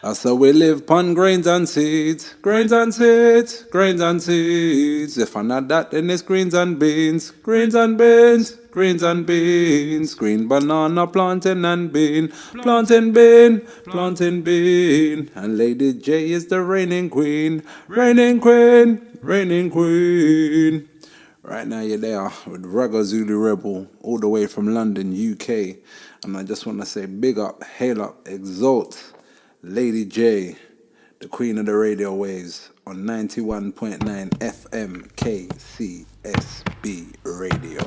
So we live pon grains and seeds, grains and seeds, grains and seeds. If I'm not that, then it's greens and beans, greens and beans, greens and beans. Green banana, plantain and bean, plantain bean, plantain bean. And Lady J is the reigning queen, reigning queen, reigning queen. Right now you're there with RAGGO ZULU Rebel all the way from London, UK. And I just want to say big up, hail up, exalt Lady J, the queen of the radio waves, on 91.9 FM KCSB radio.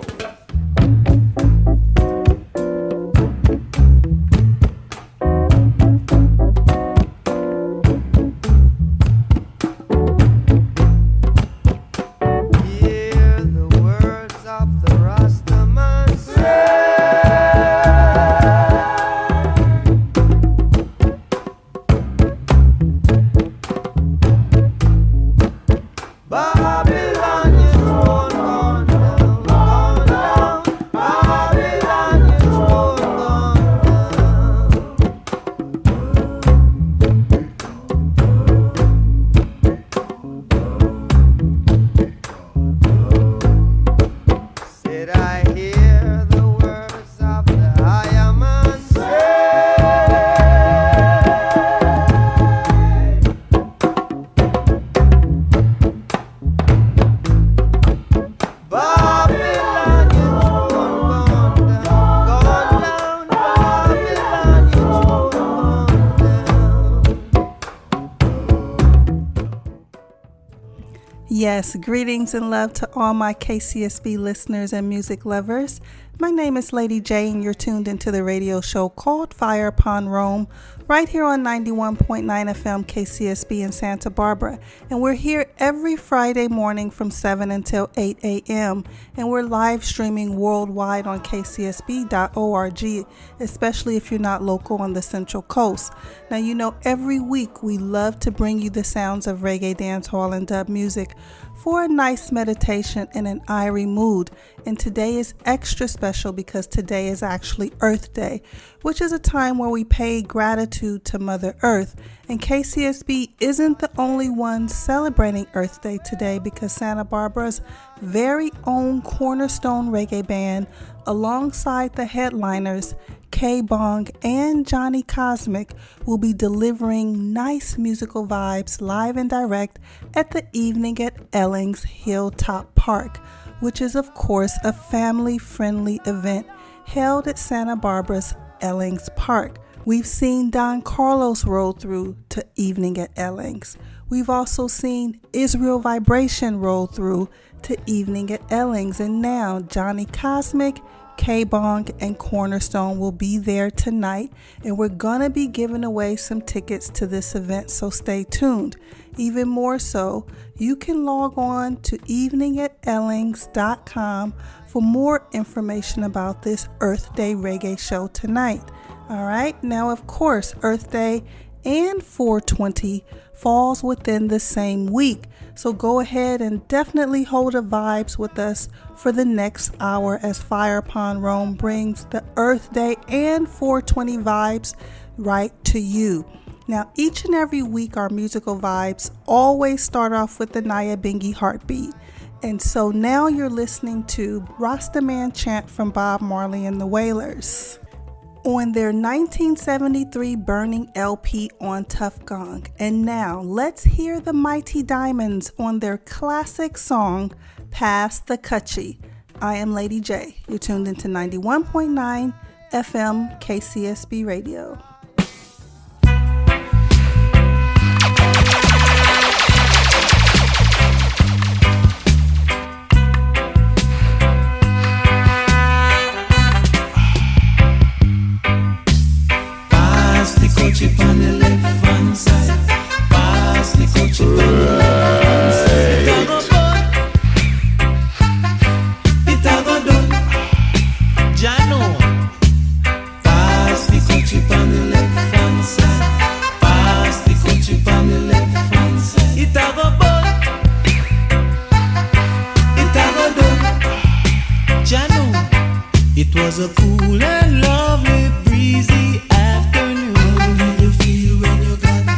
Yes, greetings and love to all my KCSB listeners and music lovers. My name is Lady J and you're tuned into the radio show called Fire Pon Rome right here on 91.9 FM KCSB in Santa Barbara. And we're here every Friday morning from 7 until 8 a.m. And we're live streaming worldwide on kcsb.org, especially if you're not local on the Central Coast. Now, you know, every week we love to bring you the sounds of reggae, dancehall, and dub music for a nice meditation in an airy mood. And today is extra special because today is actually Earth Day, which is a time where we pay gratitude to Mother Earth. And KCSB isn't the only one celebrating Earth Day today because Santa Barbara's very own cornerstone reggae band, alongside the headliners K-Bong and Johnny Cosmic, will be delivering nice musical vibes live and direct at the evening at Elling's Hilltop Park, which is of course a family-friendly event held at Santa Barbara's Elling's Park. We've seen Don Carlos roll through to evening at Elling's. We've also seen Israel Vibration roll through to evening at Elling's, and now Johnny Cosmic, K-Bong, and Cornerstone will be there tonight, and we're gonna be giving away some tickets to this event, so stay tuned. Even more so, you can log on to eveningatellings.com for more information about this Earth Day reggae show tonight. All right, now of course, Earth Day and 420 falls within the same week. So go ahead and definitely hold the vibes with us for the next hour as Fire Pon Rome brings the Earth Day and 420 vibes right to you. Now, each and every week, our musical vibes always start off with the Naya Bingy heartbeat. And so now you're listening to Rastaman Chant from Bob Marley and the Wailers on their 1973 Burning LP on Tough Gong. And now let's hear the Mighty Diamonds on their classic song, Pass the KUTCHIE. I am Lady J. You're tuned into 91.9 FM KCSB Radio. KUTCHIE on the left hand side. Pass the KUTCHIE on the left hand side. It a go done. Jano. Pass the KUTCHIE on the left hand side. Pass the KUTCHIE on the left hand side. It a go bun. It a go done. Jano. It was a cool and lovely breezy afternoon. How did you feel when you got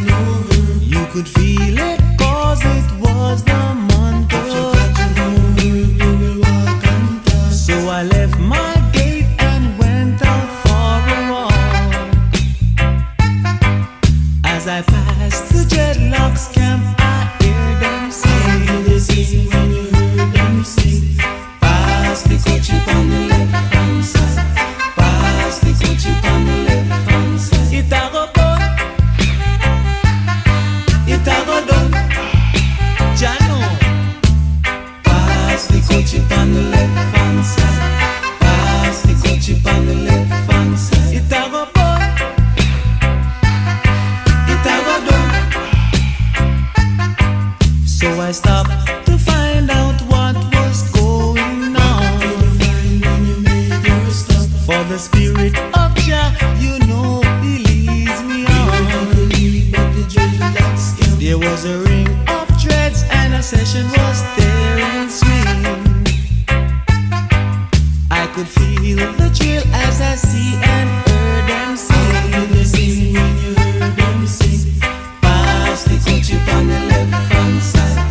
As I pass the dreadlocks camp, I hear them sing. They sing when you hear them sing. Pass the coachie on the left hand side. Pass the coachie on the left hand side. It a go boy, it a go done. Jano. Pass the coachie on the left hand side. Pass the coachie on the left hand side. It a go boy, it a go done. So I stopped to find out what was going on. For the spirit of Jah, you know, he leads me on. There was a ring of dreads and a session was there in swing. I could feel the thrill as I see and heard them sing. They sing when you heard them sing. Pass the coachie on the left hand side.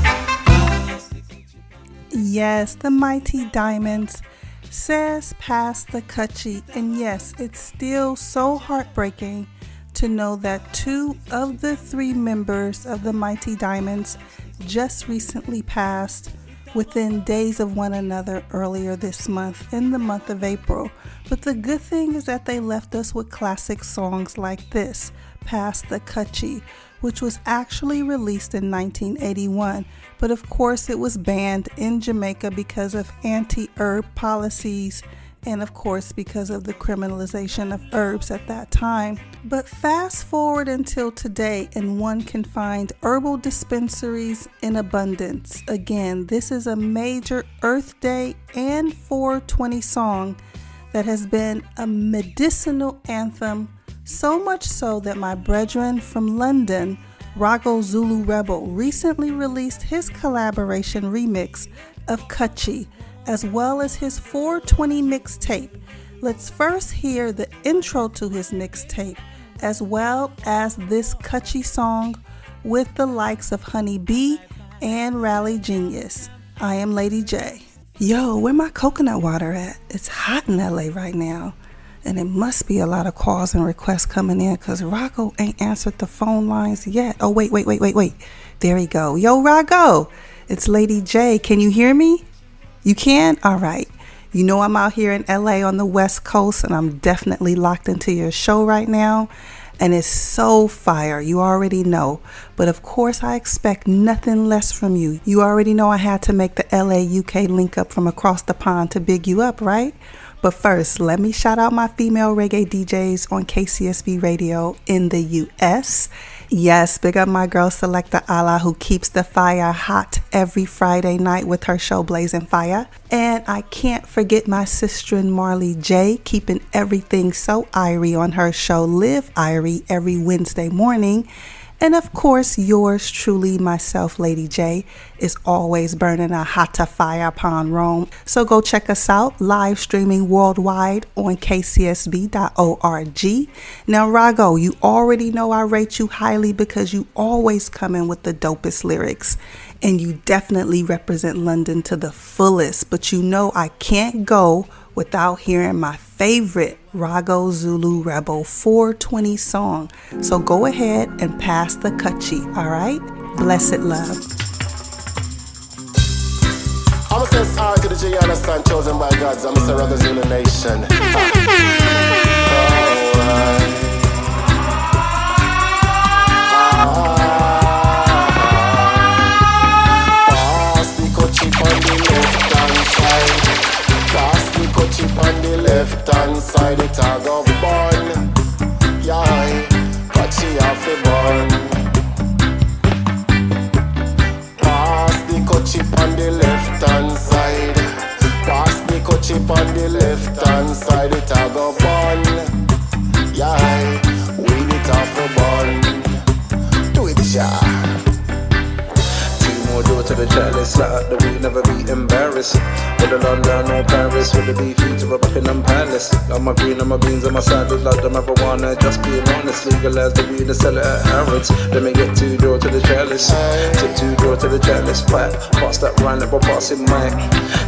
Yes, the Mighty Diamonds says pass the KUTCHIE. And yes, it's still so heartbreaking to know that 2 of the 3 members of the Mighty Diamonds just recently passed within days of one another earlier this month, in the month of April. But the good thing is that they left us with classic songs like this, Pass the KUTCHIE, which was actually released in 1981. But of course it was banned in Jamaica because of anti-herb policies and of course because of the criminalization of herbs at that time. But fast forward until today and one can find herbal dispensaries in abundance. Again, this is a major Earth Day and 420 song that has been a medicinal anthem, so much so that my brethren from London, RAGGO Zulu Rebel, recently released his collaboration remix of KUTCHIE, as well as his 420 mixtape. Let's first hear the intro to his mixtape, as well as this KUTCHIE song with the likes of Honey B and Rally Genius. I am Lady J. Yo, where my coconut water at? It's hot in LA right now, and it must be a lot of calls and requests coming in because RAGGO ain't answered the phone lines yet. Oh, wait. There we go. Yo, RAGGO, it's Lady J. Can you hear me? You can? All right. You know I'm out here in LA on the West Coast, and I'm definitely locked into your show right now. And it's so fire. You already know. But of course, I expect nothing less from you. You already know I had to make the LA UK link up from across the pond to big you up, right? But first, let me shout out my female reggae DJs on KCSB Radio in the US. Yes, big up my girl Selecta Allah, who keeps the fire hot every Friday night with her show Blazing Fire. And I can't forget my sister Marley J, keeping everything so irie on her show Live Irie every Wednesday morning. And of course, yours truly, myself, Lady J, is always burning a hotter fire Pon Rome. So go check us out, live streaming worldwide on kcsb.org. Now, RAGGO, you already know I rate you highly because you always come in with the dopest lyrics. And you definitely represent London to the fullest. But you know I can't go without hearing my favorite RAGGO Zulu Rebel 420 song. So go ahead and pass the KUTCHIE, all right? Blessed love. I'm going to say sorry to the J, you understand, chosen by God. I'm Mr. RAGGO Zulu Nation. Pass the KUTCHIE on the left hand side. Pass the KUTCHIE on the left hand side. It a go burn. Yeah, KUTCHIE off the burn. Pass the KUTCHIE on the left hand side. Pass the KUTCHIE on the left hand side. It a go burn. Yeah, weed it off the burn. Do it, yeah. Timo do to to the chalice. Light up the weed, never be embarrassed. Whether London or Paris, with the beef to a Buckingham Palace. Love my green and my beans and my salad, like the marijuana. Just being honest, legalize the weed and sell it at Harrods. Let me get 2 door to the chalice. Tip 2 door to the chalice. Pass that round, never pass it, mate.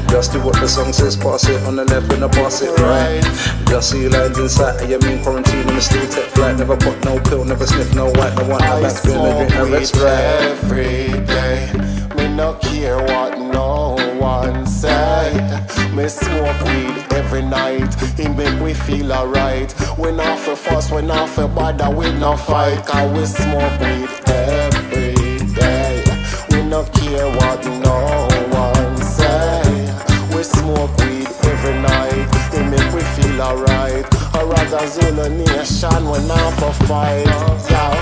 Just do what the song says, pass it on the left and I pass it right. Just see lines inside, you mean quarantine and still take flight. Never put no pill, never sniff no white, no one no back, no drink, no rest right. Every day, me no care what no one say. Me smoke weed every night, it make we feel alright. We not for fuss, we not for bother, we no fight. Cause we smoke weed every day. We no care what no one say. We smoke weed every night, it make we feel alright. A RAGGO ZULU nation, we not for fight. Yeah.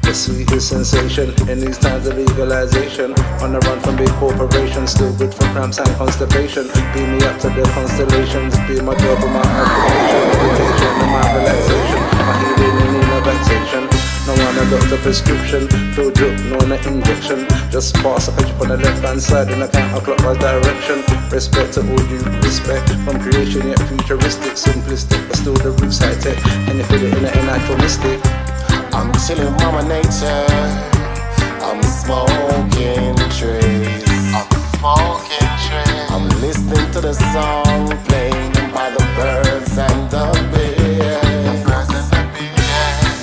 The sweetest sensation in these times of legalization. On the run from big corporations, still good for cramps and constipation. Beam me up to the constellations, be my job and my occupation, meditation and my relaxation, my healing and no vexation. No one a doctor prescription, no drip, no an injection. Just pass a page on the left hand side in a counterclockwise direction. Respect to all due respect, from creation yet futuristic, simplistic, but still the roots high tech. And you feel it in a naturalistic. I'm chillin' with Mama Nature. I'm smoking trees. I'm listening to the song playing by the birds and the bees.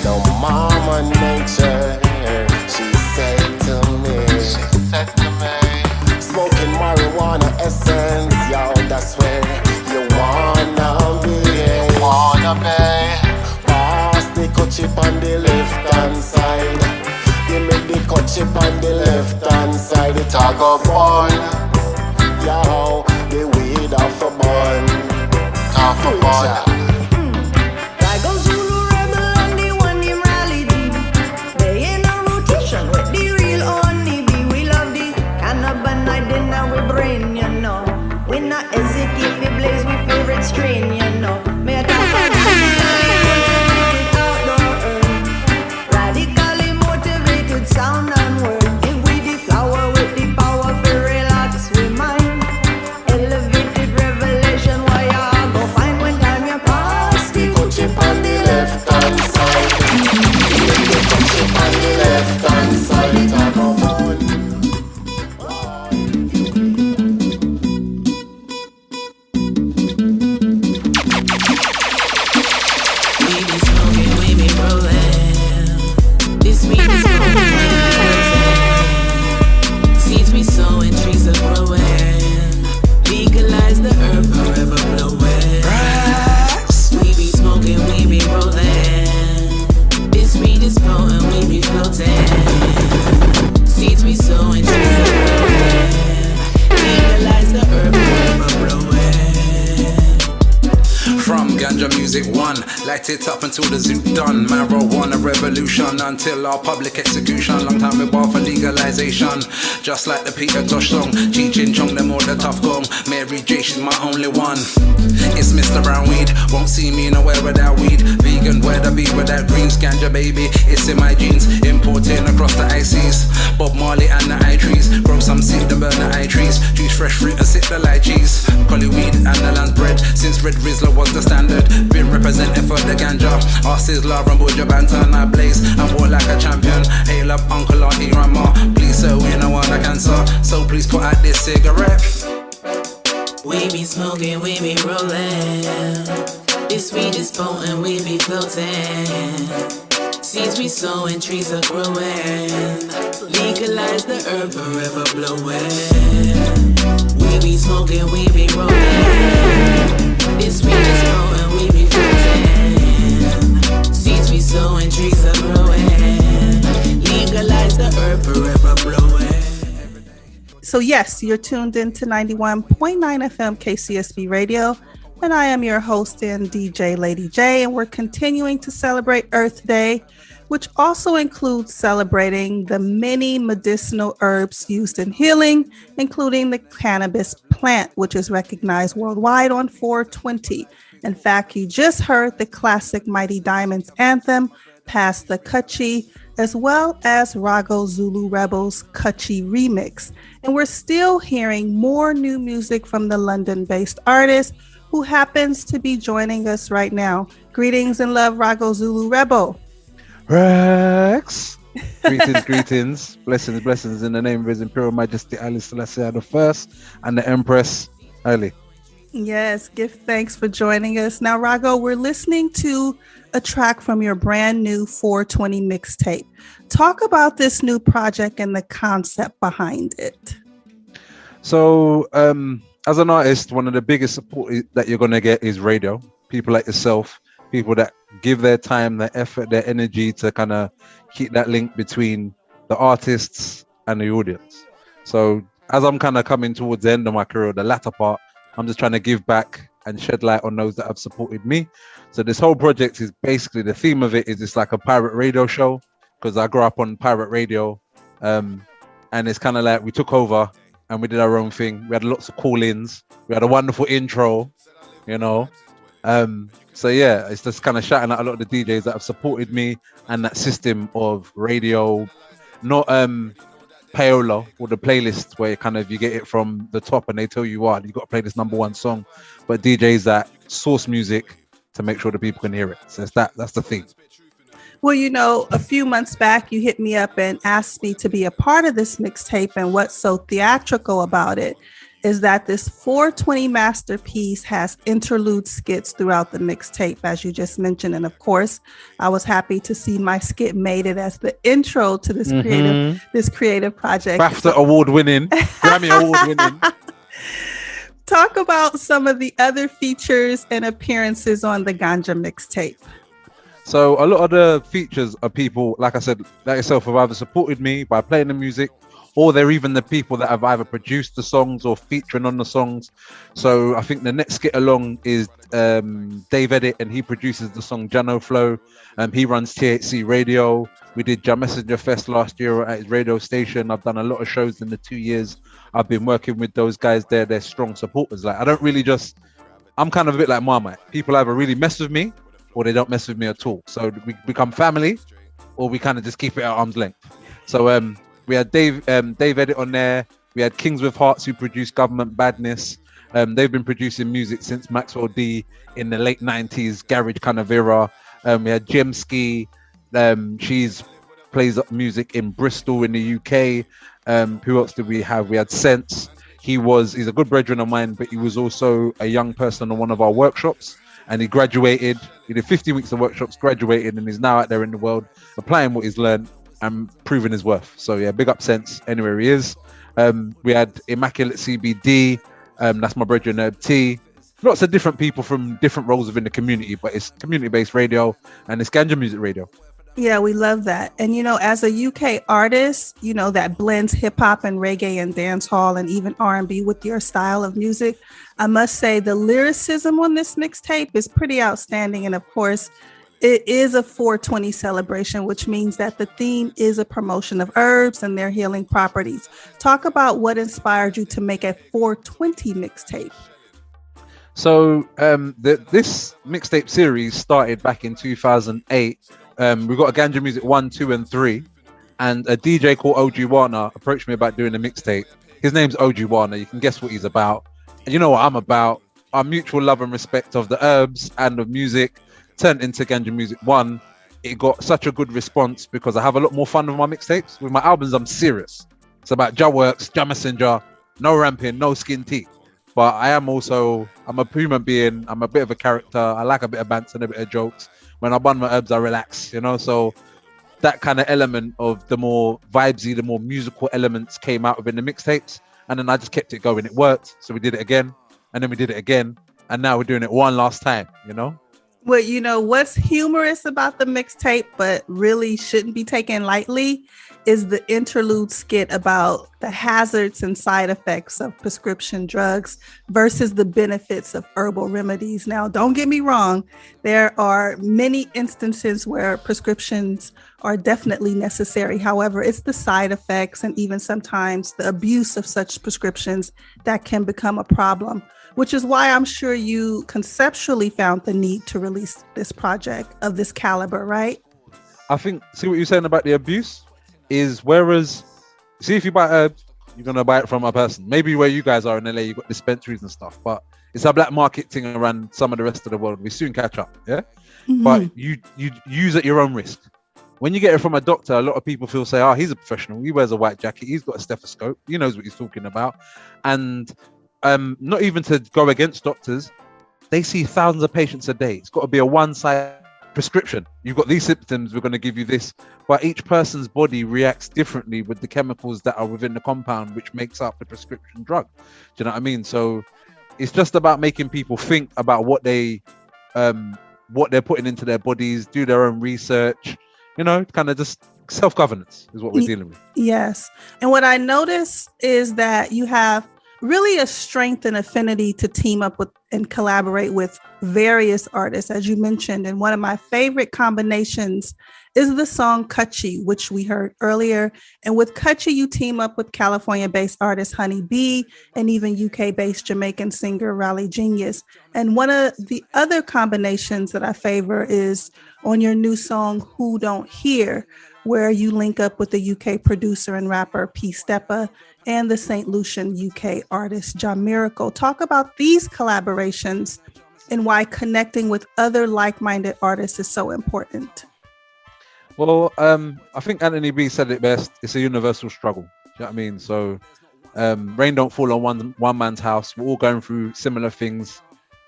No Mama Nature, she said to me, smoking marijuana essence, yo, that's where you wanna be. Pass the chip on the left hand side. Give me the chip on the left hand side. It a go burn. Yo, the weed off a bun. Off a bun. RAGGO ZULU rebel and the one named Rally D. They in a rotation with the real honeybee. We love the cannabinoid in our brain, you know. We not hesitate, we blaze we favorite strain, you know. Me a talk about sound and word. Give we the flower with the power to relax we mind. Elevated revelation, why I go find when time you pass the Chip on the left hand side. The chip on the left hand side. It a go burn. We be smoking, we be rolling. This weed is seeds we sow and trees are growing. Legalize the herb forever blowing. We be smoking, we be rolling. This weed is potent, we be floating. Seeds we sow and trees are growing. Legalize the herb forever blowing. From Ganja Music 1, light it up until the zoot done. Marijuana revolution until our public execution. Long time we bar for legalization. Just like the Peter Tosh song, Cheech and Chong, them all the tough gong. Mary J, she's my only one. It's Mr. Brown Weed, won't see me nowhere without weed. Vegan, where the be without greens. Ganja baby, it's in my jeans. Importing across the ICs. Bob Marley and the eye trees. Grow some seed and burn the eye trees. Juice fresh fruit and sip the lychees. Collie weed and the land bread. Since Red Rizzler was the standard, been representing for the ganja. Our Sizzler and Buja Banter and I blaze and walk like a champion. Hail up uncle, auntie, grandma. Please sir, we know what I cancer. So please put out this cigarette. We be smoking, we be rolling. This weed is potent, we be floating. Seeds we sow and trees are growing. Legalize the herb forever blowing. We be smoking, we be rolling. This weed is potent, we be floating. Seeds we sow and trees are growing. Legalize the herb forever blowing. So yes, you're tuned in to 91.9 FM KCSB Radio, and I am your host and DJ Lady J, and we're continuing to celebrate Earth Day, which also includes celebrating the many medicinal herbs used in healing, including the cannabis plant, which is recognized worldwide on 4/20. In fact, you just heard the classic Mighty Diamonds anthem, past the KUTCHIE, as well as RAGGO Zulu Rebels KUTCHIE remix. And we're still hearing more new music from the London-based artist who happens to be joining us right now. Greetings and love, RAGGO Zulu Rebel. Rex. Greetings. Blessings in the name of His Imperial Majesty Ali Selassie I and the Empress Haile. Yes, give thanks for joining us. Now, RAGGO, we're listening to a track from your brand new 420 mixtape. Talk about this new project and the concept behind it. So, as an artist, one of the biggest support that you're going to get is radio. People like yourself, people that give their time, their effort, their energy to kind of keep that link between the artists and the audience. So as I'm kind of coming towards the end of my career, the latter part, I'm just trying to give back and shed light on those that have supported me. So this whole project is basically, the theme of it is it's like a pirate radio show, because I grew up on pirate radio. And it's kind of like we took over and we did our own thing. We had lots of call-ins. We had a wonderful intro, you know. So yeah, it's just kind of shouting out a lot of the DJs that have supported me and that system of radio, not payola or the playlist where you get it from the top and they tell you what, you got to play this number one song, but DJs that source music to make sure the people can hear it. So that's the thing. Well, you know, a few months back, you hit me up and asked me to be a part of this mixtape. And what's so theatrical about it is that this 420 masterpiece has interlude skits throughout the mixtape, as you just mentioned. And of course, I was happy to see my skit made it as the intro to this creative project. BAFTA award winning, Grammy award winning. Talk about some of the other features and appearances on the Ganja mixtape. So a lot of the features are people, like I said, like yourself, have either supported me by playing the music, or they're even the people that have either produced the songs or featuring on the songs. So I think the next skit along is Dave Edit, and he produces the song Jano Flow. He runs THC Radio. We did Jam Messenger Fest last year at his radio station. I've done a lot of shows in the 2 years I've been working with those guys there. They're strong supporters. Like, I don't really I'm kind of a bit like Marmite. People either really mess with me or they don't mess with me at all. So we become family, or we kind of just keep it at arm's length. So we had Dave Edit on there. We had Kings with Hearts, who produced Government Badness. They've been producing music since Maxwell D in the late 90s, garage kind of era. We had Jemski. She's plays up music in Bristol in the UK. Who else did we have? We had Sense. He's a good brethren of mine, but he was also a young person on one of our workshops. And he graduated. He did 15 weeks of workshops, graduated, and he's now out there in the world applying what he's learned and proving his worth. So yeah, big up Sense anywhere he is. We had Immaculate CBD. That's my brethren Herb T. Lots of different people from different roles within the community, but it's community-based radio and it's Ganja music radio. Yeah, we love that. And, you know, as a UK artist, you know, that blends hip hop and reggae and dancehall and even R&B with your style of music, I must say the lyricism on this mixtape is pretty outstanding. And of course, it is a 420 celebration, which means that the theme is a promotion of herbs and their healing properties. Talk about what inspired you to make a 420 mixtape. So this mixtape series started back in 2008. We got a Ganja Music 1, 2, and 3, and a DJ called OG Warner approached me about doing a mixtape. His name's OG Warner. You can guess what he's about. And you know what I'm about. Our mutual love and respect of the herbs and of music turned into Ganja Music 1. It got such a good response because I have a lot more fun with my mixtapes. With my albums, I'm serious. It's about Jah Works, Jah Messenger, no ramping, no skin teeth. But I'm a human being. I'm a bit of a character. I like a bit of banter and a bit of jokes. When I burn my herbs, I relax, you know? So that kind of element of the more vibesy, the more musical elements came out within the mixtapes. And then I just kept it going. It worked. So we did it again. And then we did it again. And now we're doing it one last time, you know? Well, you know, what's humorous about the mixtape, but really shouldn't be taken lightly, is the interlude skit about the hazards and side effects of prescription drugs versus the benefits of herbal remedies. Now, don't get me wrong. There are many instances where prescriptions are definitely necessary. However, it's the side effects and even sometimes the abuse of such prescriptions that can become a problem, which is why I'm sure you conceptually found the need to release this project of this caliber, right? I think, see what you're saying about the abuse is, whereas, see, if you buy herbs, you're gonna buy it from a person. Maybe where you guys are in LA, you got dispensaries and stuff, but it's a black market thing around some of the rest of the world. We soon catch up, yeah. But you use at your own risk. When you get it from a doctor, a lot of people say, "Oh, he's a professional. He wears a white jacket. He's got a stethoscope. He knows what he's talking about." And not even to go against doctors, they see thousands of patients a day. It's got to be a one-size prescription. You've got these symptoms, we're going to give you this. But each person's body reacts differently with the chemicals that are within the compound, which makes up the prescription drug. Do you know what I mean? So it's just about making people think about what they're putting into their bodies, do their own research, kind of just self-governance is what we're dealing with. Yes. And what I notice is that you have really a strength and affinity to team up with and collaborate with various artists, as you mentioned. And one of my favorite combinations is the song KUTCHIE, which we heard earlier. And with KUTCHIE, you team up with California-based artist Honey B and even UK-based Jamaican singer Raleigh Genius. And one of the other combinations that I favor is on your new song, Who Don't Hear, where you link up with the UK producer and rapper P. Steppa and the St. Lucian UK artist John Miracle. Talk about these collaborations and why connecting with other like-minded artists is so important. Well, I think Anthony B said it best. It's a universal struggle. Do you know what I mean? So rain don't fall on one man's house. We're all going through similar things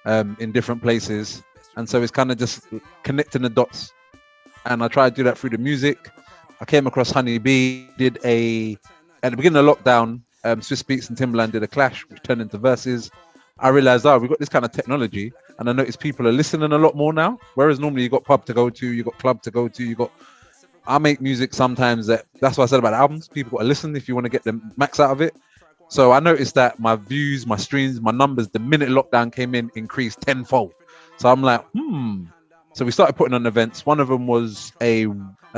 in different places. And so it's kind of just connecting the dots. And I try to do that through the music. I came across Honey B, at the beginning of lockdown, Swiss Beats and Timbaland did a clash, which turned into verses. I realized, we've got this kind of technology, and I noticed people are listening a lot more now. Whereas normally you got pub to go to, you got club to go to, I make music sometimes that's what I said about albums. People got to listen if you want to get the max out of it. So I noticed that my views, my streams, my numbers, the minute lockdown came in, increased tenfold. So I'm like, So we started putting on events. One of them was a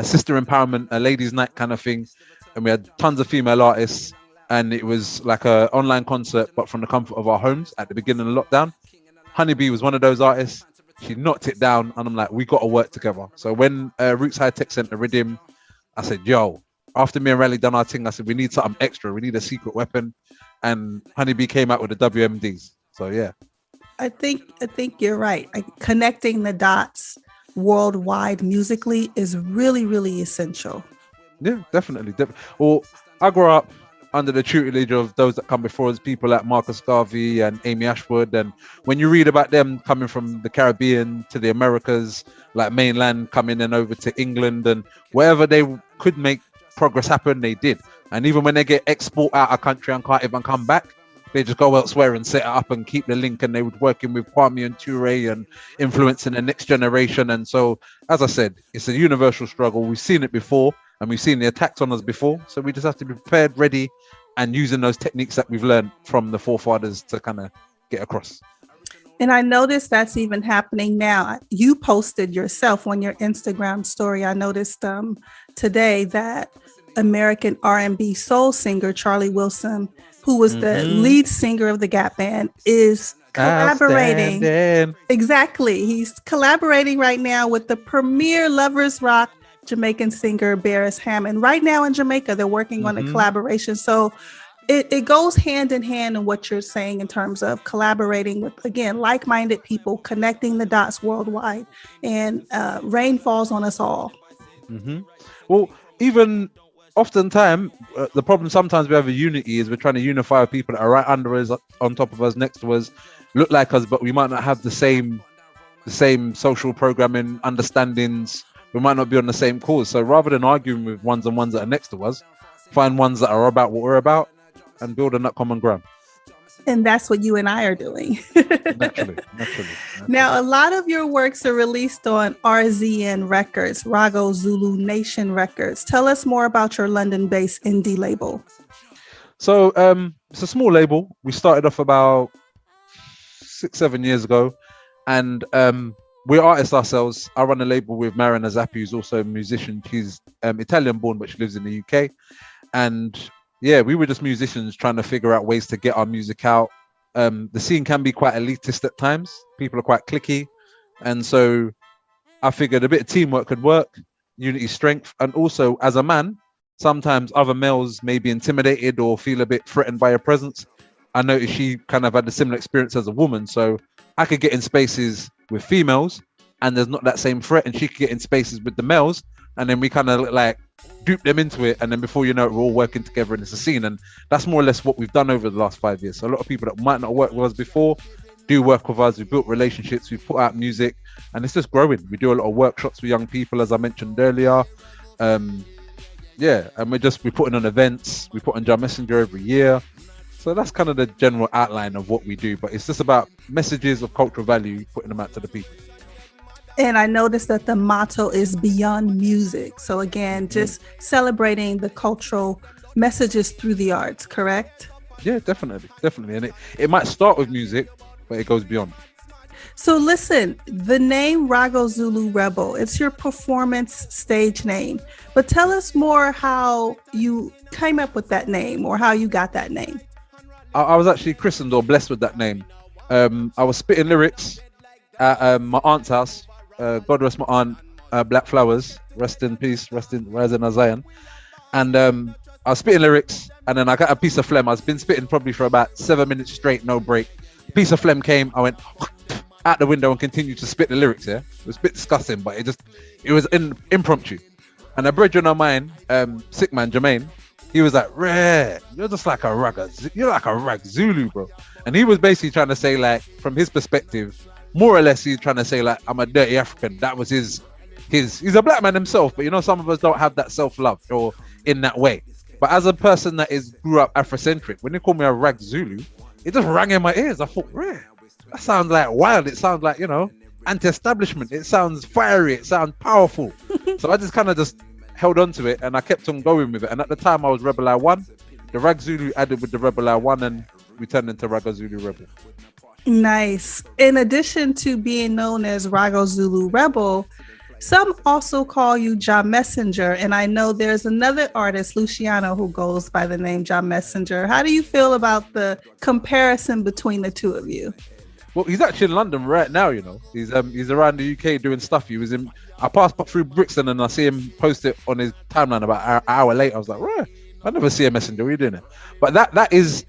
sister empowerment, a ladies' night kind of thing. And we had tons of female artists. And it was like an online concert, but from the comfort of our homes at the beginning of lockdown. Honeybee was one of those artists. She knocked it down. And I'm like, we got to work together. So when Roots High Tech sent the RIDDIM, I said, yo, after me and Raleigh done our thing, I said, we need something extra. We need a secret weapon. And Honeybee came out with the WMDs. So, yeah. I think you're right. Connecting the dots worldwide musically is really, really essential. Yeah, definitely. Well, I grew up under the tutelage of those that come before us, people like Marcus Garvey and Amy Ashwood. And when you read about them coming from the Caribbean to the Americas, like mainland, coming in over to England, and wherever they could make progress happen, they did. And even when they get export out of country and can't even come back, they just go elsewhere and set it up and keep the link. And they were working with Kwame and Toure and influencing the next generation. And so, as I said, it's a universal struggle. We've seen it before, and we've seen the attacks on us before. So we just have to be prepared, ready, and using those techniques that we've learned from the forefathers to kind of get across. And I noticed that's even happening now. You posted yourself on your Instagram story. I noticed today that American R&B soul singer Charlie Wilson, who was the lead singer of the Gap Band, is collaborating. Exactly. He's collaborating right now with the premier lovers rock Jamaican singer Beres Hammond. Right now in Jamaica, they're working on a collaboration. So it goes hand in hand in what you're saying in terms of collaborating with, again, like-minded people, connecting the dots worldwide, and rain falls on us all. Well, even oftentimes, the problem sometimes we have a unity is we're trying to unify people that are right under us, on top of us, next to us, look like us, but we might not have the same social programming understandings. We might not be on the same cause. So rather than arguing with ones that are next to us, find ones that are about what we're about and build on that common ground. And that's what you and I are doing. Naturally. Now, a lot of your works are released on RZN Records, RAGGO Zulu Nation Records. Tell us more about your London-based indie label. So it's a small label. We started off about 6-7 years ago, and we're artists ourselves. I run a label with Marina Zappi, who's also a musician. She's Italian born, but she lives in the UK. And yeah, we were just musicians trying to figure out ways to get our music out. The scene can be quite elitist at times. People are quite cliquey. And so I figured a bit of teamwork could work. unity, strength. And also, as a man, sometimes other males may be intimidated or feel a bit threatened by your presence. I noticed she kind of had a similar experience as a woman. So I could get in spaces with females and there's not that same threat. And she could get in spaces with the males. And then we kind of like dupe them into it. And then before you know it, we're all working together and it's a scene. And that's more or less what we've done over the last 5 years. So a lot of people that might not work with us before do work with us. We've built relationships. We've put out music. And it's just growing. We do a lot of workshops with young people, as I mentioned earlier. Yeah, and we're putting on events. We put on Jam Messenger every year. So that's kind of the general outline of what we do. But it's just about messages of cultural value, putting them out to the people. And I noticed that the motto is beyond music. So again, just celebrating the cultural messages through the arts, correct? Yeah, definitely. And it might start with music, but it goes beyond. So listen, the name RAGGO ZULU Rebel, it's your performance stage name. But tell us more how you came up with that name or how you got that name. I was actually christened or blessed with that name. I was spitting lyrics at my aunt's house. God rest my aunt, Black Flowers. Rest in peace, rise in Zion. And I was spitting lyrics and then I got a piece of phlegm. I've been spitting probably for about 7 minutes straight, no break. A piece of phlegm came, I went out the window and continued to spit the lyrics. Yeah, it was a bit disgusting, but it was impromptu. And a brethren of mine, sick man Jermaine, he was like, "Rare, you're just like a rag Zulu, bro." And he was basically trying to say, like, from his perspective, more or less, he's trying to say, like, I'm a dirty African. That was his. He's a black man himself, but you know, some of us don't have that self-love or in that way. But as a person that grew up Afrocentric, when they call me a rag Zulu, it just rang in my ears. I thought, rare. That sounds like wild. It sounds like, you know, anti-establishment. It sounds fiery. It sounds powerful. So I just kind of just held on to it and I kept on going with it. And at the time I was Rebel I 1. The Rag Zulu added with the Rebel I 1 and we turned into RAGGO ZULU Rebel. Nice. In addition to being known as RAGGO ZULU Rebel, some also call you Jam Messenger. And I know there's another artist, Luciano, who goes by the name Jam Messenger. How do you feel about the comparison between the two of you? Well, he's actually in London right now, you know. He's around the UK doing stuff. I passed through Brixton and I see him post it on his timeline about an hour later. I was like, right, I never see a messenger. We're doing it. But that is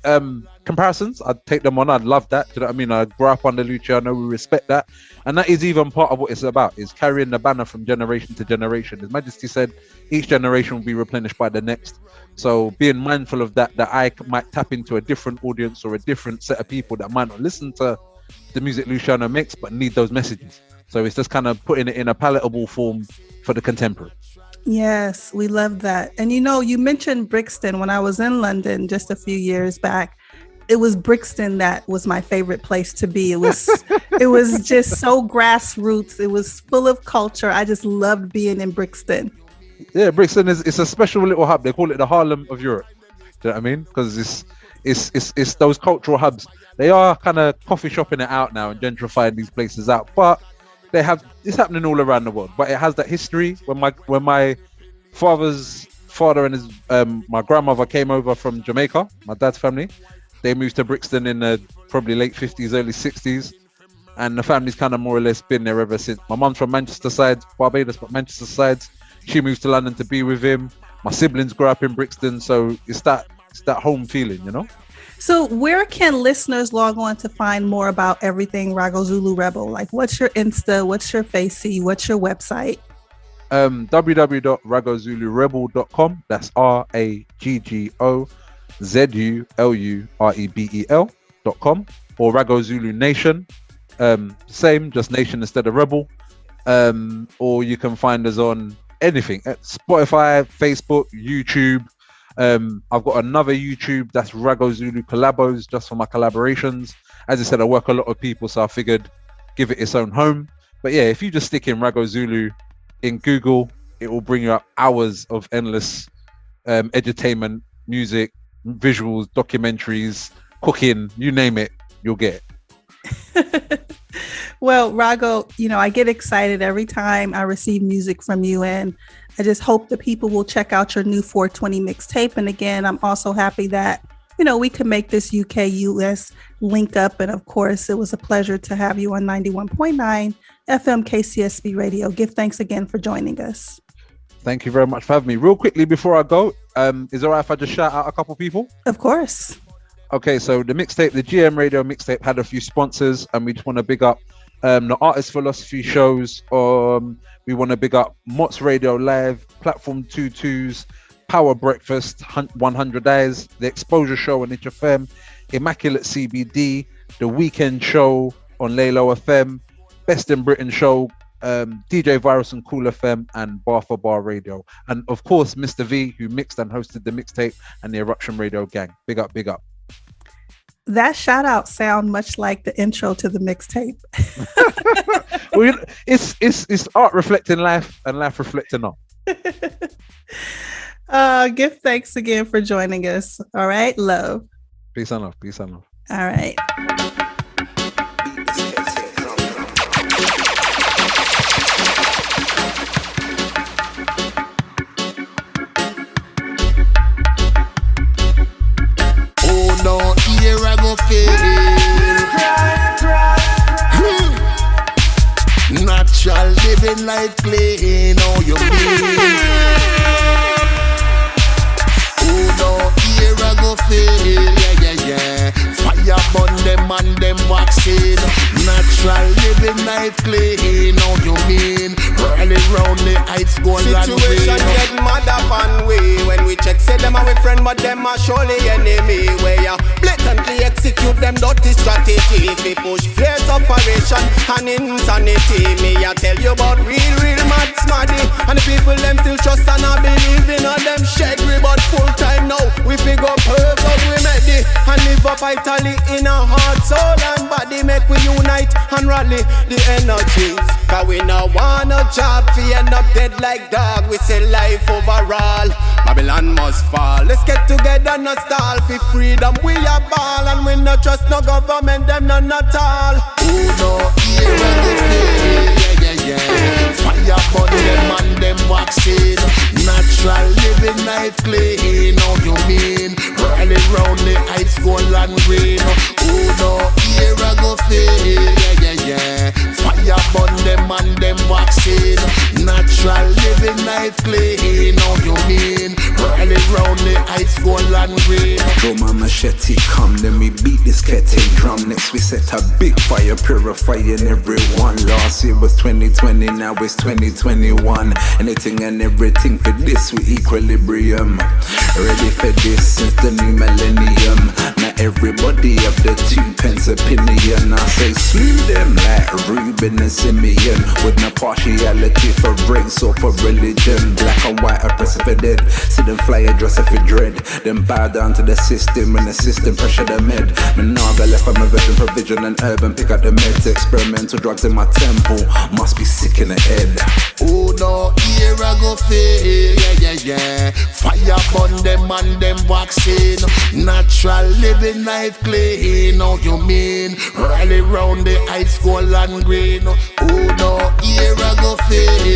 comparisons. I'd take them on. I'd love that. Do you know what I mean? I grew up under Luciano. We respect that. And that is even part of what it's about, is carrying the banner from generation to generation. His Majesty said each generation will be replenished by the next. So being mindful of that I might tap into a different audience or a different set of people that might not listen to the music Luciano makes, but need those messages. So it's just kind of putting it in a palatable form for the contemporary. Yes, we love that. And you know, you mentioned Brixton. When I was in London just a few years back, it was Brixton that was my favorite place to be. It was just so grassroots. It was full of culture. I just loved being in Brixton. Yeah, Brixton it's a special little hub. They call it the Harlem of Europe. Do you know what I mean? Because it's those cultural hubs. They are kind of coffee shopping it out now and gentrifying these places out, but it's happening all around the world. But it has that history. When my father's father and his my grandmother came over from Jamaica, my dad's family, they moved to Brixton in the probably late 50s, early 60s, and the family's kind of more or less been there ever since. My mum's from Manchester side, Barbados, but Manchester side. She moved to London to be with him. My siblings grew up in Brixton, so it's that home feeling, you know. So where can listeners log on to find more about everything RAGGO ZULU Rebel? Like, what's your Insta? What's your Facey? What's your website? www.raggozulurebel.com. That's RAGGOZULUREBEL.com, or RAGGO ZULU Nation. Same, just Nation instead of Rebel. Or you can find us on anything at Spotify, Facebook, YouTube. I've got another YouTube that's RAGGO ZULU Collabos, just for my collaborations. As I said, I work a lot with people, so I figured give it its own home. But yeah, if you just stick in RAGGO ZULU in Google, it will bring you up hours of endless edutainment, music, visuals, documentaries, cooking, you name it, you'll get it. Well, RAGGO, you know, I get excited every time I receive music from you, and I just hope the people will check out your new 420 mixtape. And again, I'm also happy that, you know, we can make this UK-US link up. And of course, it was a pleasure to have you on 91.9 FM KCSB Radio. Give thanks again for joining us. Thank you very much for having me. Real quickly before I go, is it alright if I just shout out a couple people? Of course. Okay, so the mixtape, the GM Radio mixtape, had a few sponsors, and we just want to big up the Artist Philosophy shows. We want to big up Mott's Radio Live, Platform 22s, Power Breakfast, 100 Days, The Exposure Show on HFM, Immaculate CBD, The Weekend Show on Laylo FM, Best in Britain Show, DJ Virus and Cool FM, and Bar for Bar Radio. And of course, Mr. V, who mixed and hosted the mixtape, and the Eruption Radio gang. Big up, big up. That shout out sound much like the intro to the mixtape. Well, it's art reflecting life and life reflecting art. Give thanks again for joining us. All right, love. Peace and love. Peace and love. All right. Oh no, here I go fail. Natural living life clean. Oh, you mean? Oh no, here I go fail. Yeah. Fire burn them and them vaccine. Natural living life clean. Oh, you mean? Rally round the heights, gold and green. Situation get mad up and way. When we check, say them are we friend, but them are surely enemy. Where ya blatantly execute them dirty strategy. If we push fierce operation and insanity. Me I tell you about real mad smarty. And the people them still trust and I believe in all them shaggy. But full time now, we figure purpose we made it. And live up vitally in our heart, soul and body. Make we unite and rally the energies. Cause we no want no job, we end up dead like dog. We say life overall, Babylon must fall. Let's get together, no stall. For freedom we are ball. And we no trust no government, them none at all. Oh no, here I go, yeah. Fire burn them and them vaccine. Natural living life clean. Oh, you mean? Rally round the heights, gold and green. Oh no, here I go fail, yeah. Fire burn them and them vaccine. Natural living life clean. Oh, you mean? Rally round the heights, gold and green. Throw my machete, come, then we beat this kettle drum. Next we set a big fire, purifying everyone. Last year was 2020, now it's 2021. Anything and everything for this, we equilibrium. Ready for this since the new millennium. Now everybody have the 2 pence opinion. I say slew them like Reuben and Simeon, with no partiality for race or for religion. Black and white oppressive for dead. See them fly a dress for dread. Then bow down to the system when the system pressure the med. Menaga left from a virgin provision and urban. Pick up the meds, experimental drugs in my temple. Must be sick in the head. Oh no, here I go fail, yeah. Fire burn them and them vaccine. Natural living life clean. Oh, you mean? Rally round the heights, gold and green. Oh no, here I go fail,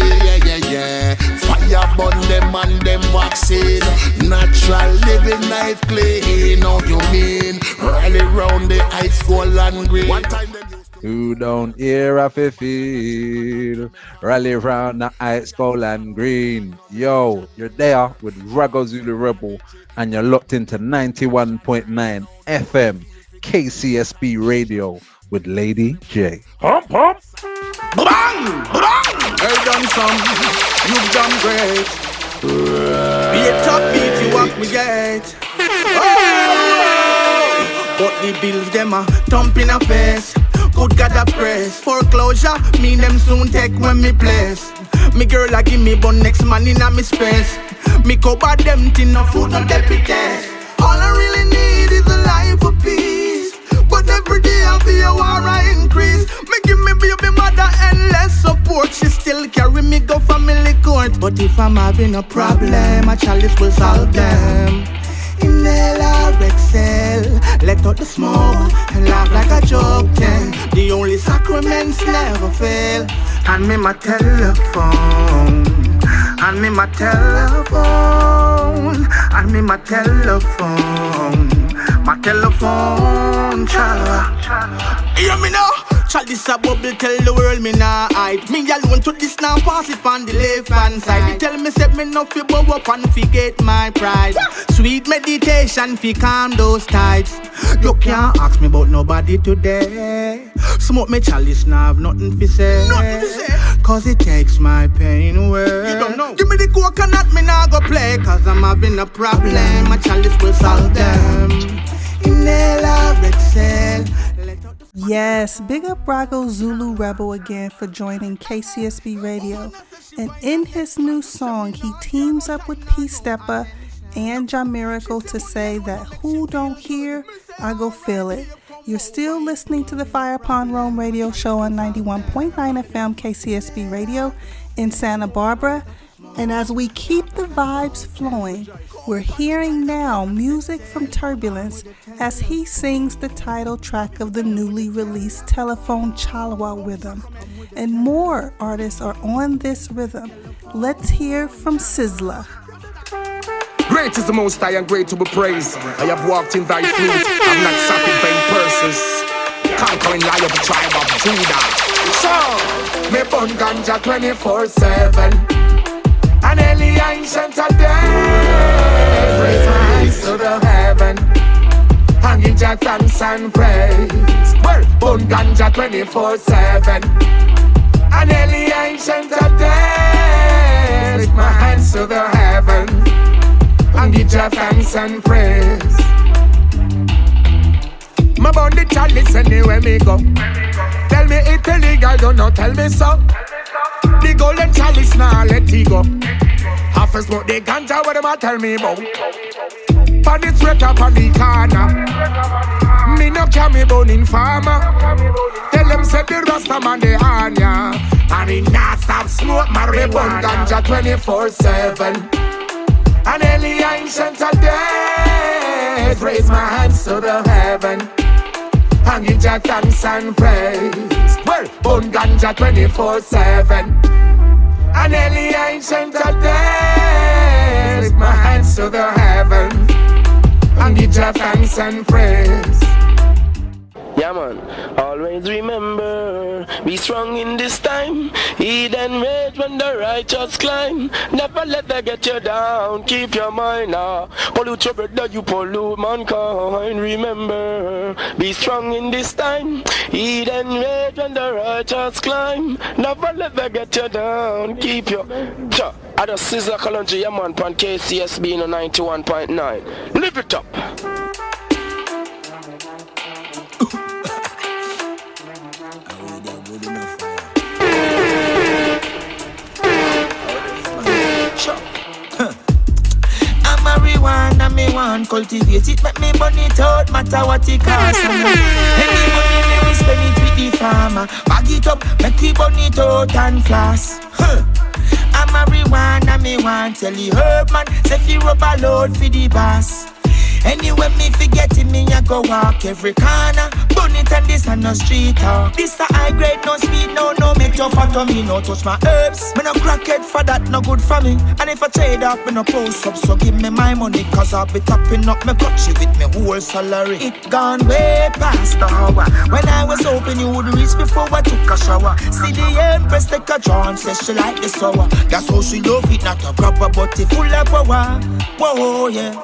yeah. Fire burn them and them vaccine. Natural living life clean. Oh, you mean? Rally round the heights, gold and green. One time them Who don't hear of a feel, rally round the heights, gold and green. Yo, you're there with RAGGO Zulu Rebel, and you're locked into 91.9 FM KCSB Radio with Lady J. Pump. Bang! Well done, son. You've done great. Be a top beat, you walk me gate. But the bills, them a thump in a face. Good God a praise. Foreclosure, me them soon take when me place. Me girl a give me bun next man in a me space. Me cover them tin no food, no deputies. All I really need is a life of peace. But every day I feel a war I increase. Me give me baby mother endless support. She still carry me go family court. But if I'm having a problem, a chalice will solve them. Inhale or exhale, let out the smoke and laugh like a joke then. The only sacraments never fail. Hand me my telephone. Hand me my telephone. Hand me my telephone. My telephone, CHALWA. Hear me now. Chalice a bubble, tell the world me nah hide. Me alone to this now, pass it on the left hand side. They tell me say me no fi bow up and forget my pride. Sweet meditation fi calm those tides. You can't ask me about nobody today. Smoke me chalice now, have nothing fi say. Cause it takes my pain away. You don't know. Give me the coconut, me nah go play. Cause I'm having a problem, my chalice will solve them. Inhale, exhale. Yes, big up RAGGO Zulu Rebel again for joining KCSB Radio. And in his new song, he teams up with P Stepper and John Miracle to say that who don't hear, I go feel it. You're still listening to the Fire Pon Rome radio show on 91.9 FM KCSB Radio in Santa Barbara. And as we keep the vibes flowing, we're hearing now music from Turbulence as he sings the title track of the newly released Telephone CHALWA rhythm. And more artists are on this rhythm. Let's hear from STELLA. Great is the Most High and great to be praised. I have walked in thy fruit, I'm not sapping vain persons. Conquering lion of the tribe of Judah. So, me bun ganja 24/7. And Eli ancient of days, raise my hands to the heaven and give Jah thanks and praise. Well, bun ganja 24/7. And Eli ancient of days, lift my hands to the heaven and give Jah thanks and praise. My bun the chalice anywhere me go. Tell me it illegal, don't know, tell me so. The golden chalice now let it go. Half a smoke the ganja, what them a tell me about? But it's wet up on the corner. Me no carry bone in farmer. Tell them say the Rasta man they on ya. And he not stop smoke marijuana. Ganja 24/7. And Eli ancient of days, raise my hands to the heaven and give Jah thanks and praise. Well, bun ganja 24/7. And Eli ancient of days, lift my hands to the heaven and give Jah thanks and praise. Yeah man, always remember, be strong in this time. Heed and rage when the righteous climb. Never let them get you down, keep your mind up. Pollute your brother, you pollute mankind. Remember, be strong in this time. Heed and rage when the righteous climb. Never let them get you down, keep your... I just sizzle Kalonji, yeah man, Pon KCSB 91.9. Live it up. Marijuana me want cultivate it, make me burn it out, matter what it costs. Any money me we spend it with the farmer. Bag it up, make we burn it out and floss. A marijuana me want tell the herb man, say fi rub a load for the boss. Anyway me forget it, me I go walk every corner. Burn it and this and no street talk. This a high grade, no speed, no make tough for me, no touch my herbs. Me no crackhead for that, no good for me. And if I trade up, me no post up, so give me my money. Cause I'll be topping up my country with me whole salary. It gone way past the hour. When I was hoping you would reach before I took a shower. See the empress take a draw and says she like the sour. That's how she love it, not a grabber but it full of power. Whoa, yeah.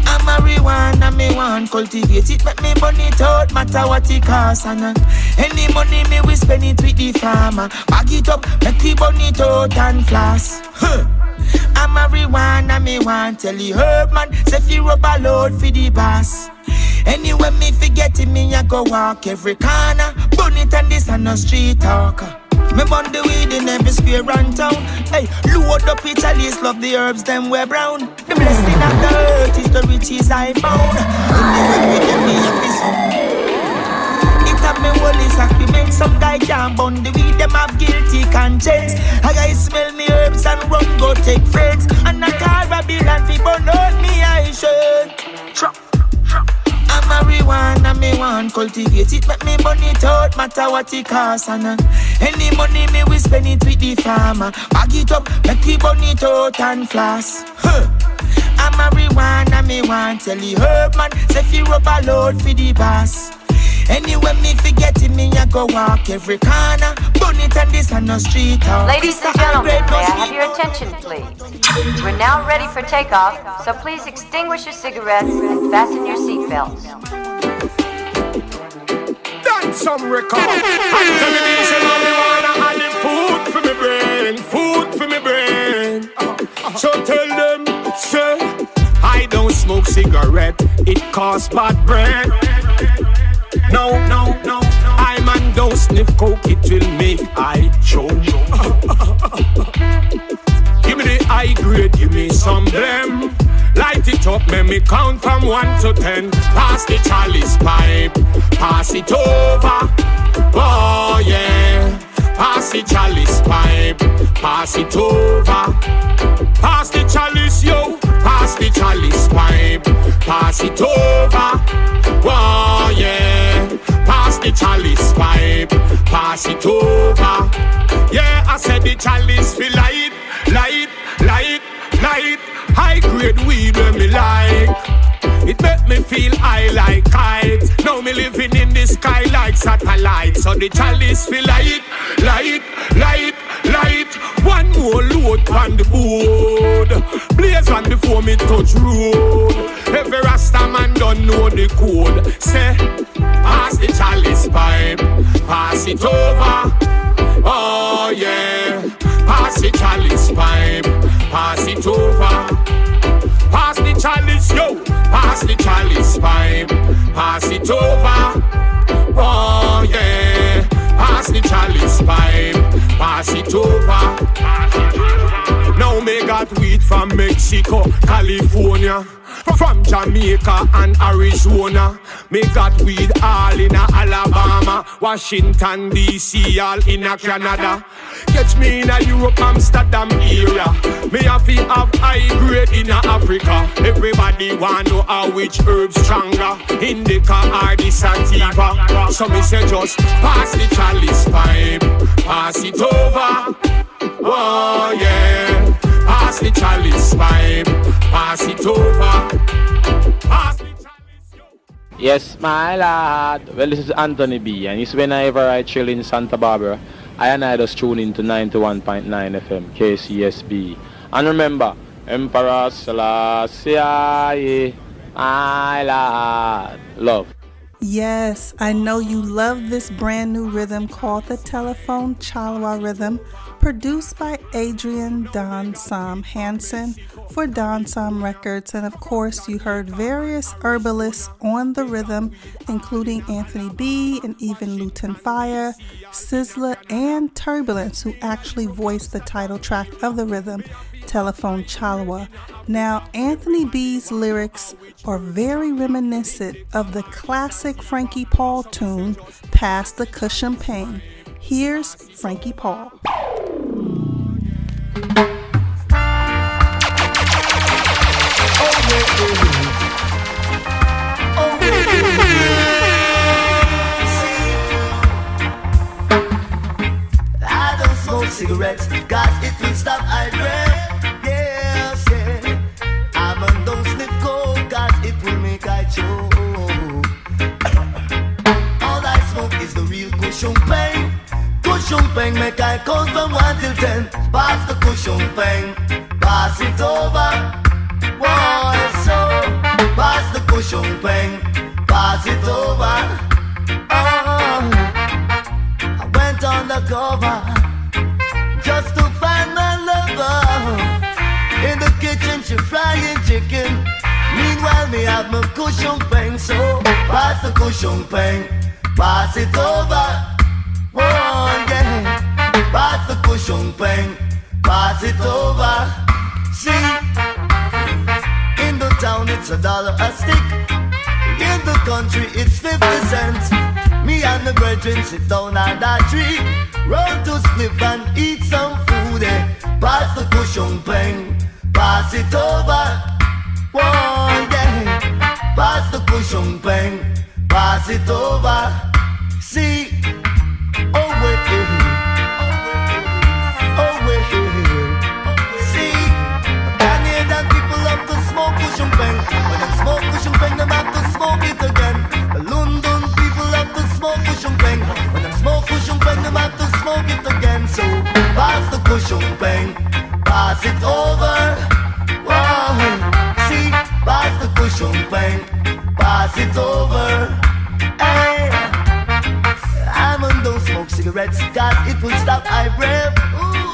A marijuana me want cultivate it, make me burn it out, matter what it costs. And any money me we spend it with the farmer. Bag it up, make me burn it out and floss. A marijuana me want tell the herb man, say fi rub a load for the boss. Anyway me forget it, me I go walk every corner. Burn it and this and no street talker. Me burn the weed in every square and town. Hey, load up it, chalice, love the herbs, them wear brown. The blessing of the earth is the riches I found. Anyway, me get me up this sound. It have me holy sacrament. Some guy can't burn the weed, them have guilty conscience. A guy smell me herbs and run go take friends. And a car Babylon fi burn out me I should. A marijuana me want cultivate it, make me burn it out, matter what it costs. And any money me we spend it with the farmer. Bag it up, make me burn it out and floss. A marijuana me want tell the herb man, say fi rub a load for the boss. Anyway, me forget it, me I go walk every corner. Burn it and this on the street. Ladies and gentlemen, may I have your attention, please? We're now ready for takeoff, so please extinguish your cigarettes and fasten your seatbelts. Done some record. And television marijuana and the food for me brain, food for me brain. So tell them, say, I don't smoke cigarette, it costs bad bread. No, no, no, I man don't sniff coke, it will make I choke. Give me the high grade, give me some blem. Light it up, make me count from 1 to 10. Pass the chalice pipe, pass it over. Oh yeah, pass the chalice pipe, pass it over. Pass the chalice, yo, pass the chalice pipe, pass it over. Oh yeah, pass the chalice pipe, pass it over. Yeah, I said the chalice feel light, light, light, light. High grade weed when me like. It make me feel high like kite. Now me living in the sky like satellite. So the chalice feel light, light, light, light. One more load on the board. Blaze on before me touch road. Every Rasta man don't know the code. Say, pass the chalice pipe, pass it over. Oh yeah, pass the chalice pipe, pass it over. Pass the chalice, yo, pass the chalice pipe, pass it over. Oh yeah, pass the chalice pipe, pass it over. Now me got weed from Mexico, California, from Jamaica and Arizona. Me got weed all in Alabama, Washington DC, all in Canada. Catch me in Europe, Amsterdam area. Me have to have high grade in Africa. Everybody want to know how which herb stronger, indica or the sativa. So me say just pass the chalice pipe, pass it over. Oh yeah, pass the chalice pipe, pass it over. Pass the chalice, yo. Yes, my lad. Well, this is Anthony B, and it's whenever I chill in Santa Barbara, I just tune into 91.9 FM, KCSB. And remember, Emperor Selassie, my lad. Love. Yes, I know you love this brand new rhythm called the Telephone CHALWA rhythm, produced by Adrian Don Sam Hansen for Don Sam Records. And of course, you heard various herbalists on the rhythm, including Anthony B and even Luton Fire, Sizzla, and Turbulence, who actually voiced the title track of the rhythm, Telephone CHALWA. Now, Anthony B's lyrics are very reminiscent of the classic Frankie Paul tune, Pass the Cushion Pain. Here's Frankie Paul. I don't smoke cigarettes, cause it will stop hydrate. Yes, yeah. I don't sniff coke, cause it will make I choke. All I smoke is the real cushion pain. Cushion pain make I count from 1 till 10. Pass the cushion pain, pass it over. Whoa, so pass the cushion pain, pass it over. Oh, I went on the cover just to find my lover. In the kitchen she frying chicken. Meanwhile me have my cushion pain. So pass the cushion pain, pass it over. Oh yeah, pass the cushion pain, pass it over. See, in the town it's $1 a stick. In the country it's 50 cents. Me and the brethren sit down on that tree, roll to spliff and eat some food. Pass the cushion pain, pass it over. Oh yeah, pass the cushion pain, pass it over. See, oh wait, oh wait. See, Canadian people love to smoke cushion pain. When them smoke cushion pain, them have to smoke it again. The London people love to cushion pain. Pass it over. Wow. See, pass the cushion pain. Pass it over. Hey. I'm on don't smoke cigarettes, cause it will stop eye breath.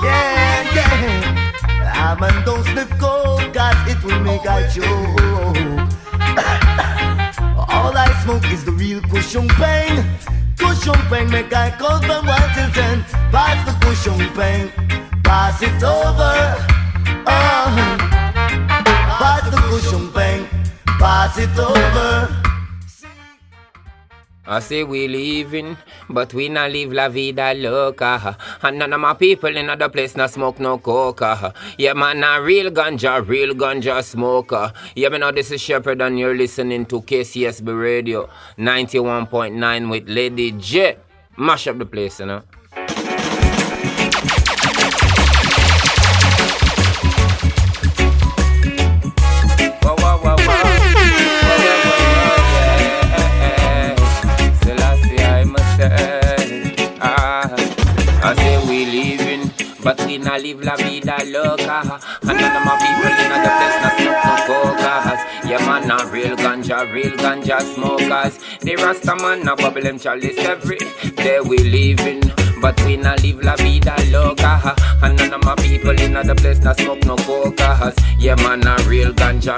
Yeah, yeah. I'm on don't sniff coke, cause it will make I choke. All I smoke is the real cushion pain. Cushion pain make I count from 1 till 10. Pass the cushion pain. Pass it over. Pass the cushion pain. Pass it over. I say we living, but we not live la vida loca. And none of my people in other place not smoke no coca. Yeah man, a real ganja smoker. Yeah man, this is Shepherd and you're listening to KCSB Radio 91.9 with Lady J. Mash up the place, you know. I say we living, but we not live la vida loca. And none of my people in other place not smoke no cocas. Yeah man, not real ganja smokers. The Rasta man not bubble them chalice every day we living, but we not live la vida loca. And none of my people in other place not smoke no cocas. Yeah man, not real ganja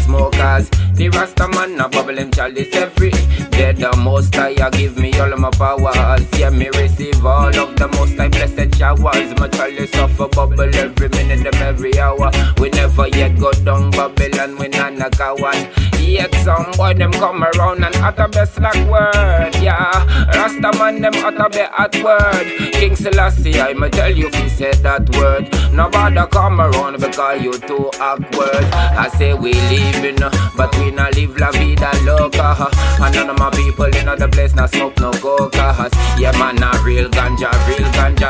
smokers. The Rasta man not bubble them chalice every day. The most I give me all of my powers. Yeah, me receive all of the most I blessed showers. My chalice of a bubble every minute, them every hour. We never yet go down Babylon, we not a coward. Yet some boy them come around and utter best like word. Yeah, Rasta man them utter be at word. King Selassie, I'ma tell you if he said that word. Nobody come around because you too awkward. I say we living, but we not live la vida loca. And none of my people in other place not smoke no cocas. Yeah man, not real ganja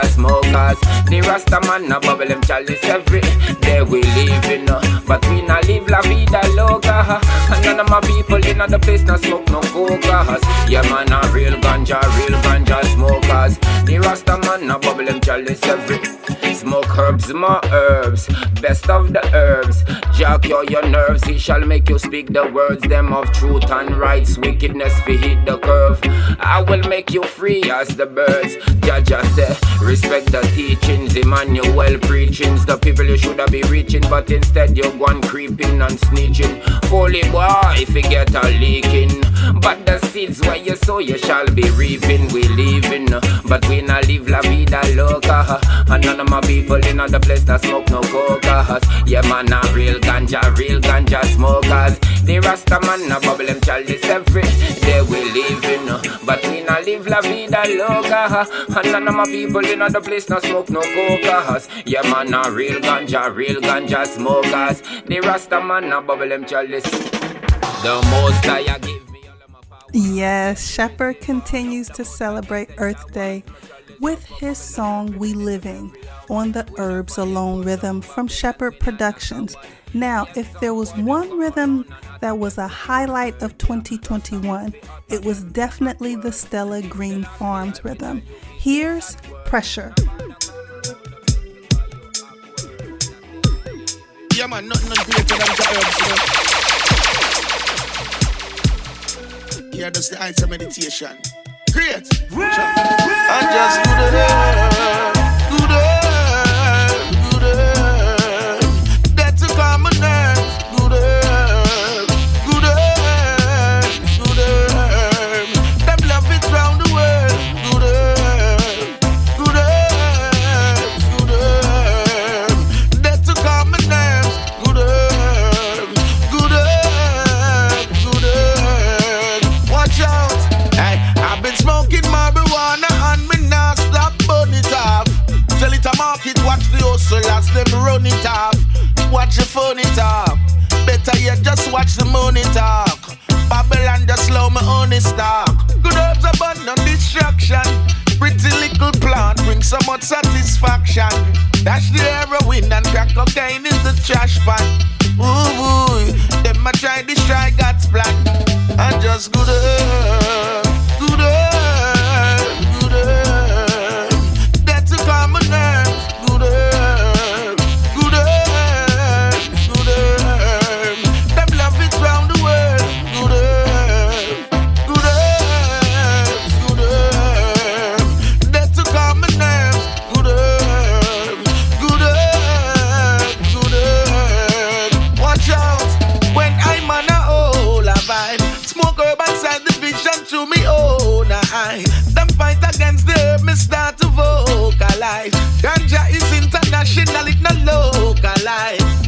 smokers. The Rasta man not bubble them chalice every day we living, but we not live la vida loca. And none of my people in other place not smoke no cocas. Yeah man, not real ganja smokers. The Rasta man not bubble them chalice every. Smoke herbs, more herbs, best of the herbs. Jack your nerves, he shall make you speak the words them of truth and rights. Wickedness fi hit the curve. I will make you free as the birds. Jaja say, respect the teachings, Emmanuel preachings. The people you shoulda be reaching, but instead you go on creeping and snitching. Holy boy, if you get a leaking, but the seeds where you sow you shall be reaping. We living, but we not live la vida loca. And none of my people in other place that smoke no cocas. Yeah man, a real ganja smokers. The Rasta man a bubble them chalice every day we living, but we not live la vida loca. And none of my people in other place not smoke no cocas. Yeah man, a real ganja smokers. The Rasta man a bubble them chalice. The most I give me all of my power. Yes, Shepherd continues to celebrate Earth Day with his song We Living on the Herbs Alone rhythm from Shepherd Productions. Now, if there was one rhythm that was a highlight of 2021, it was definitely the Stella Green Farms rhythm. Here's Pressure. Yeah man, nothing greater than the herbs, you know. Yeah, that's the answer meditation. Great. I just good herb. That's a common herb. Good herb. Them love it round the world. Good herb. That's a common herb. Good herb. Watch out. I've been smoking marijuana and me not stop burn it off. Sell it a market, watch the hustlers, them run it off. Watch the phone it off. Better yet, just watch the money talk. Babylon just slow me on the stock. Good herbs abundant distraction. Pretty little plant brings so much satisfaction. Dash the heroin and crack cocaine in the trash pan. Ooh, them a try destroy God's plan. And just good herb. Good herb. That's a common herb. Good against the herb, me start to vocalize. Ganja is international, it not localized.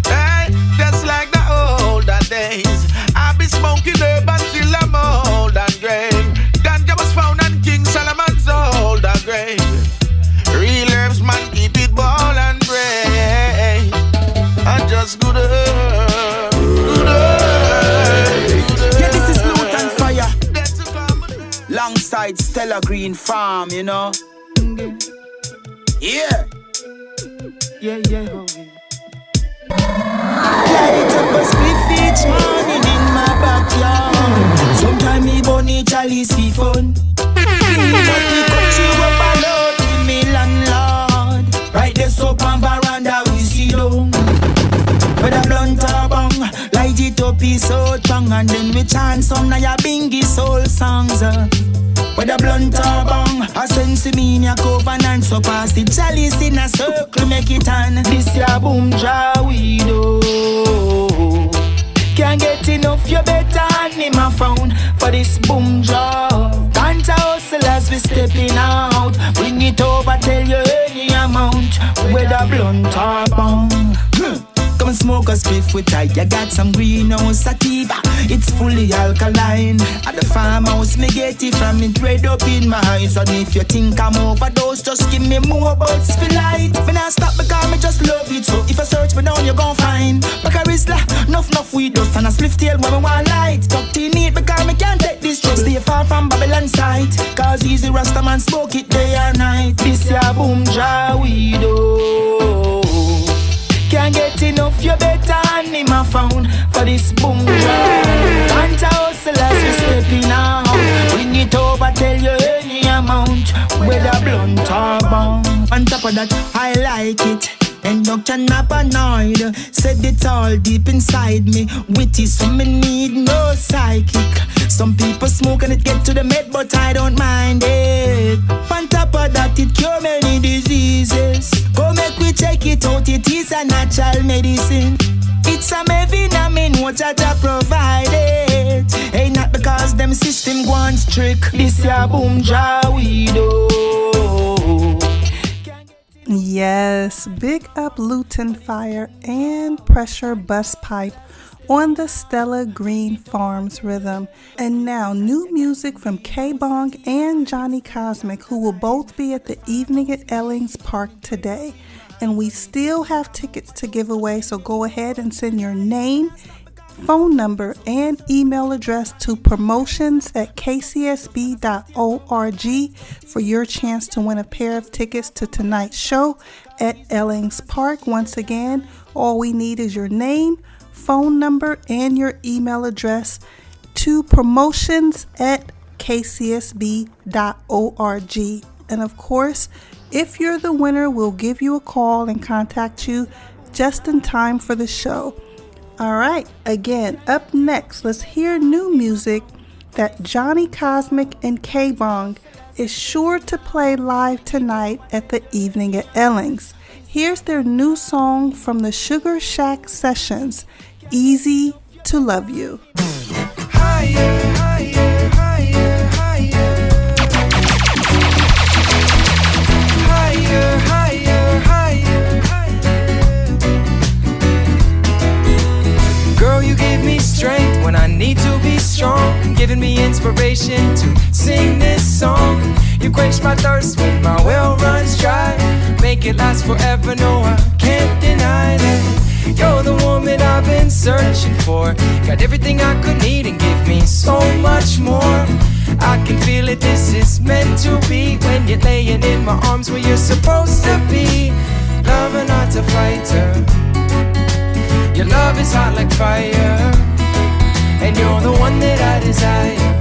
Hey, just like the older days, I be smoking herb until I'm old and gray. Ganja was found on King Solomon's older grave. Real herbs, man, keep it ball and brave. I just good herb, good herb. Yeah, this is Loot and Fire. Alongside Stella Green Farm, you know. Yeah. Light up a spliff each morning in my backyard. Sometime me bunny chalice fi fun. But we country up a load with me landlord. Right there up on veranda we see down. With a blunt or bong, light it up is so strong. And then we chant some na ya bingy soul songs. With a blunt or bong, a sense me in your covenant. So pass the chalice in a circle, make it on. This ya boom draw we do. Can't get enough, you better hand him a phone for this boom draw. Can't hustle as we stepping out. Bring it over, tell you any amount. With a blunt or bong. Come and smoke a spliff with tight. You got some greenhouse sativa. It's fully alkaline. At the farmhouse, me get it from it red up in my eyes. And if you think I'm overdose, just give me more buds for light. Me not stop because me just love it. So if I search me down, you gon' find Bacarisla, enough weed dust and a spliff tail when me want light. Tucked in it because me can't take this truck. Stay far from Babylon site. Cause easy Rasta man smoke it day and night. This ya boom draw weed oh. Can't get enough, you better hand him a phone for this boom drop. Can't hustle as we stepping out. Bring it over, tell you any amount. Whether blunt or bong. On top of that, I like it. And Dr. Napanoid said it's all deep inside me. Witty, so me need no psychic. Some people smoke and it get to the med, but I don't mind it. On top of that, it cure many diseases. Go make we check it out, it is a natural medicine. It's a vitamin what Jaja provided. Ain't not because them system go on strict. This ya boom draw we do. Yes, big up Luton Fire and Pressure Bus Pipe on the Stella Green Farms rhythm. And now new music from K-Bong and Johnny Cosmic, who will both be at the evening at Ellings Park today. And we still have tickets to give away, so go ahead and send your name, phone number, and email address to promotions@kcsb.org for your chance to win a pair of tickets to tonight's show at Ellings Park. Once again, all we need is your name, phone number, and your email address to promotions@kcsb.org. And of course, if you're the winner, we'll give you a call and contact you just in time for the show. All right, again, up next, let's hear new music that Johnny Cosmic and K-Bong is sure to play live tonight at the evening at Ellings. Here's their new song from the Sugar Shack Sessions, Easy to Love You. Higher, higher, higher, higher. Higher, higher, higher, higher. Girl, you give me strength when I need to be strong, giving me inspiration to sing this song. You quench my thirst when my well runs dry, make it last forever, no I can't deny that. You're the woman I've been searching for, got everything I could need and give me so much more. I can feel it, this is meant to be, when you're laying in my arms where you're supposed to be. Lover, not a fighter, your love is hot like fire, and you're the one that I desire.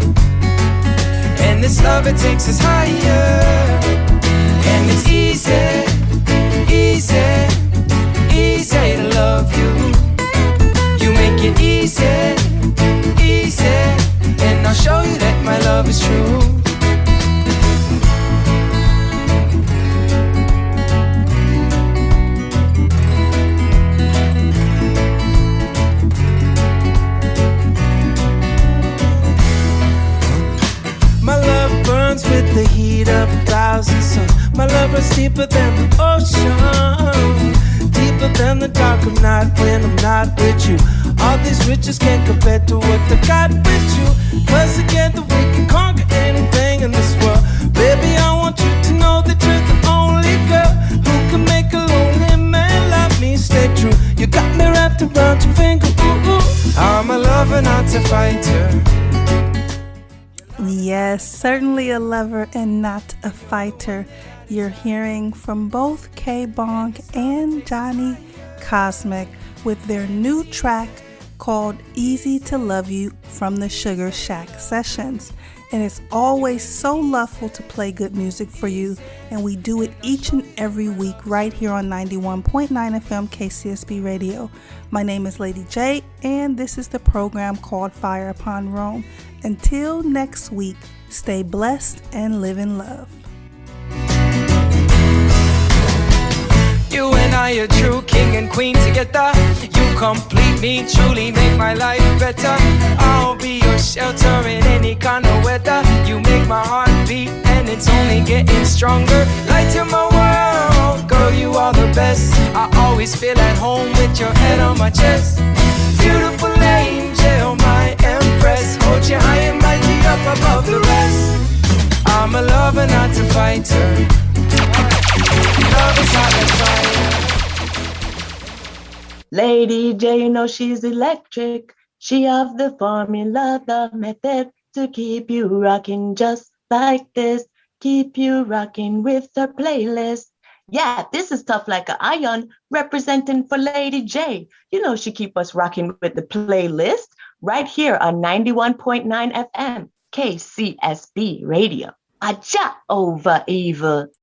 And this love, it takes us higher, and it's easy, easy, easy to love you. You make it easy, easy, and I'll show you that my love is true. My love burns with the heat love is deeper than the ocean, deeper than the dark of night when I'm not with you. All these riches can't compare to what I got with you. Cause together we can conquer anything in this world. Baby, I want you to know that you're the only girl who can make a lonely man love me stay true. You got me wrapped around your finger, ooh, ooh. I'm a lover, not a fighter. Yes, certainly a lover and not a fighter. You're hearing from both K-Bong and Johnny Cosmic with their new track called Easy to Love You from the Sugar Shack Sessions. And it's always so loveful to play good music for you, and we do it each and every week right here on 91.9 FM KCSB Radio. My name is Lady J, and this is the program called Fire Pon Rome. Until next week, stay blessed and live in love. You and I are true king and queen together. You complete me, truly make my life better. I'll be your shelter in any kind of weather. You make my heart beat and it's only getting stronger. Light to my world, girl, you are the best. I always feel at home with your head on my chest. Beautiful angel, my empress. Hold you high and mighty up above the rest. I'm a lover, not a fighter. Love is hot like fire. Lady J, you know she's electric. She have the formula, the method to keep you rocking just like this. Keep you rocking with her playlist. Yeah, this is Tough Like an Iron, representing for Lady J. You know she keep us rocking with the playlist right here on 91.9 FM KCSB Radio. Aja over evil.